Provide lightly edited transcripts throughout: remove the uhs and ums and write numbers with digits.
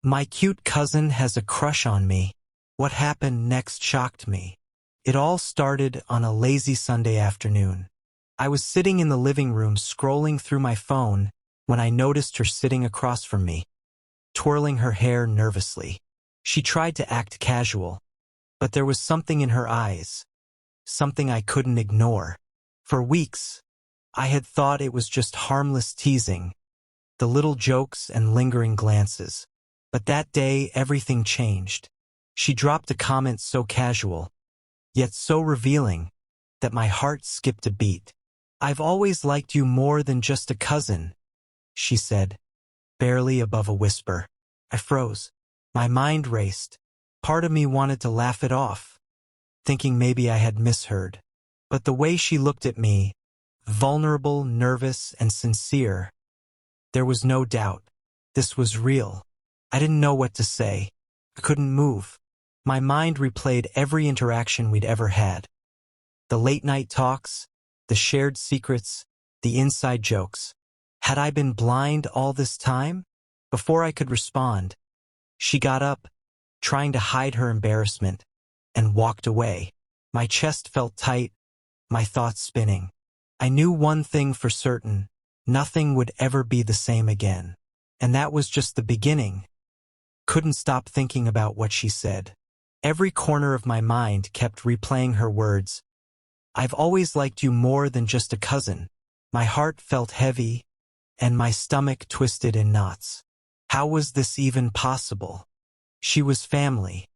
My cute cousin has a crush on me. What happened next shocked me. It all started on a lazy Sunday afternoon. I was sitting in the living room scrolling through my phone when I noticed her sitting across from me, twirling her hair nervously. She tried to act casual, but there was something in her eyes, something I couldn't ignore. For weeks, I had thought it was just harmless teasing, the little jokes and lingering glances. But that day, everything changed. She dropped a comment so casual, yet so revealing, that my heart skipped a beat. "I've always liked you more than just a cousin," she said, barely above a whisper. I froze. My mind raced. Part of me wanted to laugh it off, thinking maybe I had misheard. But the way she looked at me, vulnerable, nervous, and sincere, there was no doubt. This was real. I didn't know what to say. I couldn't move. My mind replayed every interaction we'd ever had. The late-night talks, the shared secrets, the inside jokes. Had I been blind all this time? Before I could respond, she got up, trying to hide her embarrassment, and walked away. My chest felt tight, my thoughts spinning. I knew one thing for certain: nothing would ever be the same again. And that was just the beginning. Couldn't stop thinking about what she said. Every corner of my mind kept replaying her words. "I've always liked you more than just a cousin." My heart felt heavy, and my stomach twisted in knots. How was this even possible? She was family.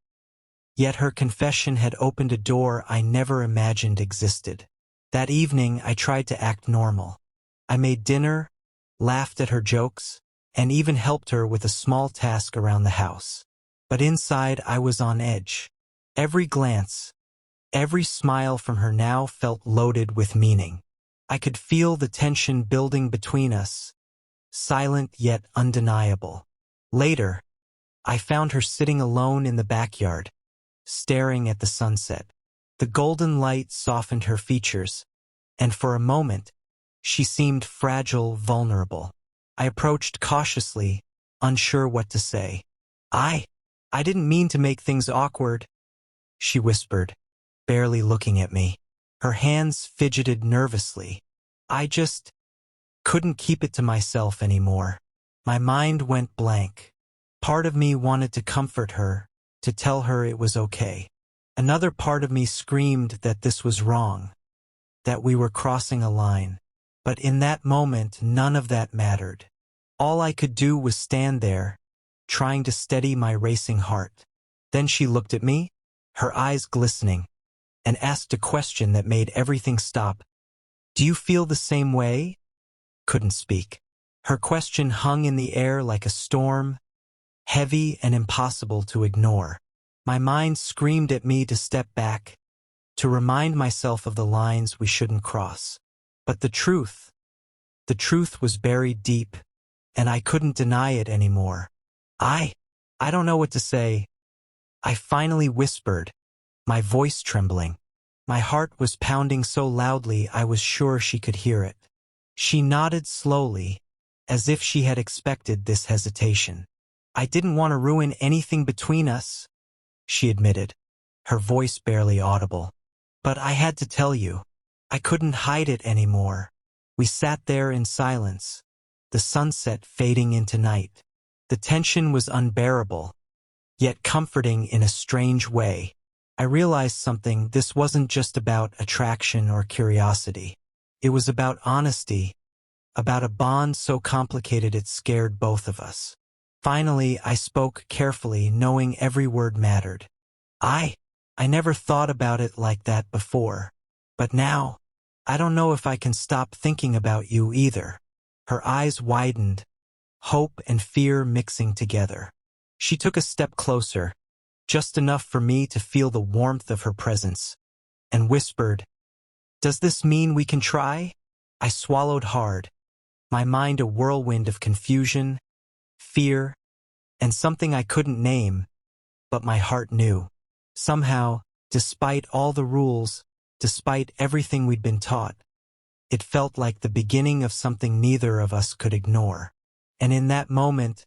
Yet her confession had opened a door I never imagined existed. That evening, I tried to act normal. I made dinner, laughed at her jokes, and even helped her with a small task around the house. But inside, I was on edge. Every glance, every smile from her now felt loaded with meaning. I could feel the tension building between us, silent yet undeniable. Later, I found her sitting alone in the backyard, staring at the sunset. The golden light softened her features, and for a moment, she seemed fragile, vulnerable. I approached cautiously, unsure what to say. I didn't mean to make things awkward," she whispered, barely looking at me. Her hands fidgeted nervously. I just couldn't keep it to myself anymore. My mind went blank. Part of me wanted to comfort her, to tell her it was okay. Another part of me screamed that this was wrong, that we were crossing a line. But in that moment, none of that mattered. All I could do was stand there, trying to steady my racing heart. Then she looked at me, her eyes glistening, and asked a question that made everything stop. "Do you feel the same way?" Couldn't speak. Her question hung in the air like a storm, heavy and impossible to ignore. My mind screamed at me to step back, to remind myself of the lines we shouldn't cross. But the truth was buried deep, and I couldn't deny it anymore. I don't know what to say," I finally whispered, my voice trembling. My heart was pounding so loudly I was sure she could hear it. She nodded slowly, as if she had expected this hesitation. "I didn't want to ruin anything between us," she admitted, her voice barely audible. "But I had to tell you. I couldn't hide it anymore." We sat there in silence, the sunset fading into night. The tension was unbearable, yet comforting in a strange way. I realized something. This wasn't just about attraction or curiosity. It was about honesty, about a bond so complicated it scared both of us. Finally, I spoke carefully, knowing every word mattered. I never thought about it like that before. But now, I don't know if I can stop thinking about you either." Her eyes widened, hope and fear mixing together. She took a step closer, just enough for me to feel the warmth of her presence, and whispered, "Does this mean we can try?" I swallowed hard, my mind a whirlwind of confusion, fear, and something I couldn't name, but my heart knew. Somehow, despite all the rules, despite everything we'd been taught, it felt like the beginning of something neither of us could ignore. And in that moment,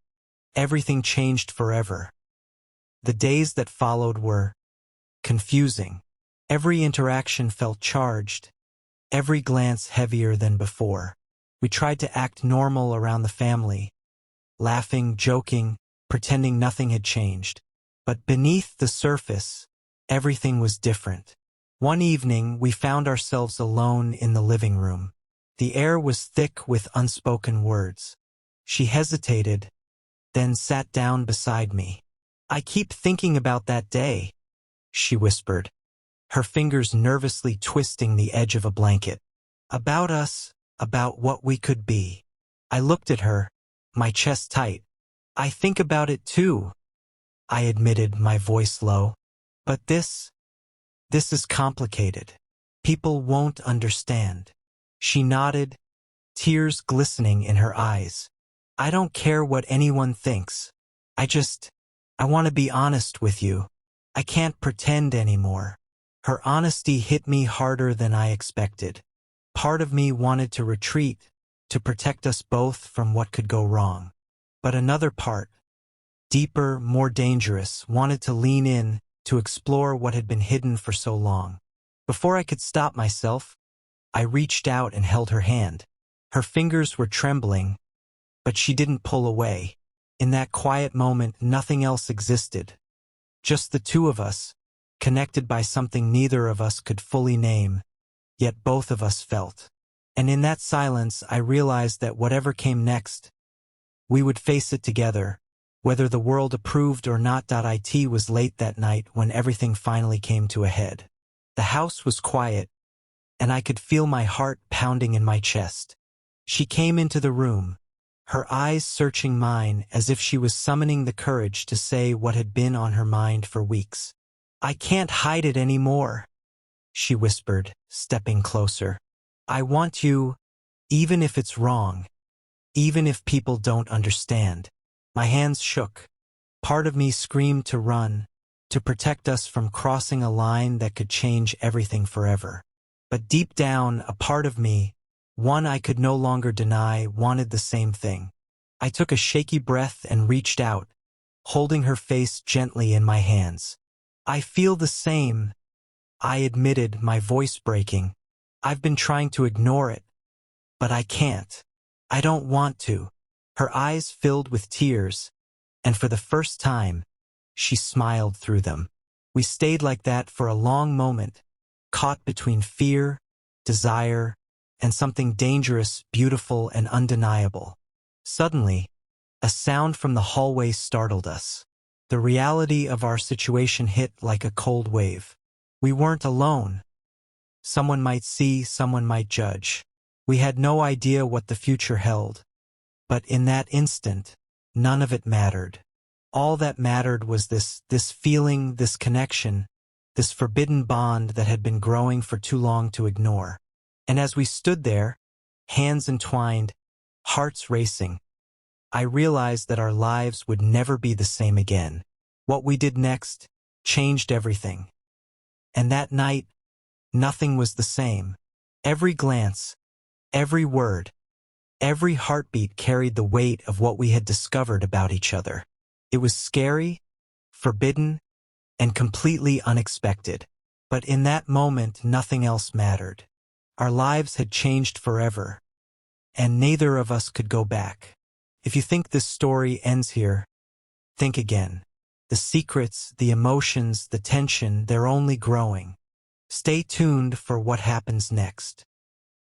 everything changed forever. The days that followed were confusing. Every interaction felt charged, every glance heavier than before. We tried to act normal around the family, laughing, joking, pretending nothing had changed. But beneath the surface, everything was different. One evening, we found ourselves alone in the living room. The air was thick with unspoken words. She hesitated, then sat down beside me. "I keep thinking about that day," she whispered, her fingers nervously twisting the edge of a blanket. "About us, about what we could be." I looked at her, my chest tight. "I think about it too," I admitted, my voice low. "But this is complicated. People won't understand." She nodded, tears glistening in her eyes. "I don't care what anyone thinks. I want to be honest with you. I can't pretend anymore." Her honesty hit me harder than I expected. Part of me wanted to retreat, to protect us both from what could go wrong. But another part, deeper, more dangerous, wanted to lean in, to explore what had been hidden for so long. Before I could stop myself, I reached out and held her hand. Her fingers were trembling, but she didn't pull away. In that quiet moment, nothing else existed. Just the two of us, connected by something neither of us could fully name, yet both of us felt. And in that silence, I realized that whatever came next, we would face it together, whether the world approved or not. It was late that night when everything finally came to a head. The house was quiet, and I could feel my heart pounding in my chest. She came into the room, her eyes searching mine as if she was summoning the courage to say what had been on her mind for weeks. "I can't hide it anymore," she whispered, stepping closer. "I want you, even if it's wrong, even if people don't understand." My hands shook. Part of me screamed to run, to protect us from crossing a line that could change everything forever. But deep down, a part of me, one I could no longer deny, wanted the same thing. I took a shaky breath and reached out, holding her face gently in my hands. "I feel the same," I admitted, my voice breaking. "I've been trying to ignore it, but I can't. I don't want to." Her eyes filled with tears, and for the first time, she smiled through them. We stayed like that for a long moment, caught between fear, desire, and something dangerous, beautiful, and undeniable. Suddenly, a sound from the hallway startled us. The reality of our situation hit like a cold wave. We weren't alone. Someone might see, someone might judge. We had no idea what the future held. But in that instant, none of it mattered. All that mattered was this feeling, this connection, this forbidden bond that had been growing for too long to ignore. And as we stood there, hands entwined, hearts racing, I realized that our lives would never be the same again. What we did next changed everything. And that night, nothing was the same. Every glance, every word, every heartbeat carried the weight of what we had discovered about each other. It was scary, forbidden, and completely unexpected. But in that moment, nothing else mattered. Our lives had changed forever, and neither of us could go back. If you think this story ends here, think again. The secrets, the emotions, the tension, they're only growing. Stay tuned for what happens next.